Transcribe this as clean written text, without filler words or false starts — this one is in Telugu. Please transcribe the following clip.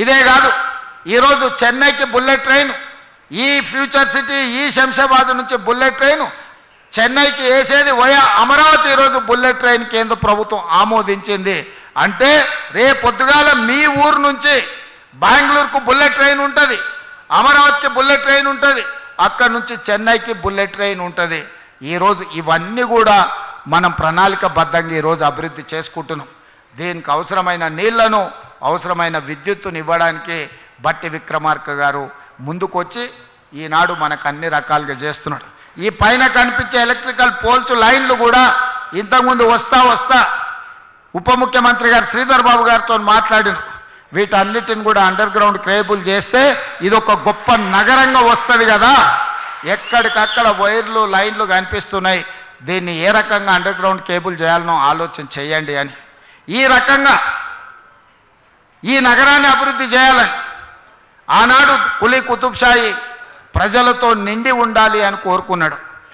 ఇదే కాదు, ఈరోజు చెన్నైకి బుల్లెట్ ట్రైన్, ఈ ఫ్యూచర్ సిటీ ఈ శంషాబాద్ నుంచి బుల్లెట్ ట్రైన్ చెన్నైకి వేసేది వయా అమరావతి ఈరోజు బుల్లెట్ ట్రైన్ కేంద్ర ప్రభుత్వం ఆమోదించింది. అంటే రేపొద్దుగాల మీ ఊరు నుంచి బెంగళూరుకు బుల్లెట్ ట్రైన్ ఉంటుంది, అమరావతికి బుల్లెట్ ట్రైన్ ఉంటుంది, అక్కడి నుంచి చెన్నైకి బుల్లెట్ ట్రైన్ ఉంటుంది. ఈరోజు ఇవన్నీ కూడా మనం ప్రణాళికబద్ధంగా ఈరోజు అభివృద్ధి చేసుకుంటున్నాం. దీనికి అవసరమైన నీళ్లను, అవసరమైన విద్యుత్తును ఇవ్వడానికి బట్టి విక్రమార్క గారు ముందుకొచ్చి ఈనాడు మనకు అన్ని రకాలుగా చేస్తున్నాడు. ఈ పైన కనిపించే ఎలక్ట్రికల్ పోల్స్ లైన్లు కూడా ఇంతకుముందు వస్తా ఉప ముఖ్యమంత్రి గారు శ్రీధర్ బాబు గారితో మాట్లాడినారు. వీటన్నిటిని కూడా అండర్ గ్రౌండ్ కేబుల్ చేస్తే ఇది ఒక గొప్ప నగరంగా వస్తుంది కదా, ఎక్కడికక్కడ వైర్లు లైన్లు కనిపిస్తున్నాయి, దీన్ని ఏ రకంగా అండర్ గ్రౌండ్ కేబుల్ చేయాలనో ఆలోచన చేయండి అని, ఈ రకంగా ఈ నగరాన్ని అభివృద్ధి చేయాలని ఆనాడు కులీ కుతుబ్షాయి ప్రజలతో నిండి ఉండాలి అని కోరుకున్నాడు.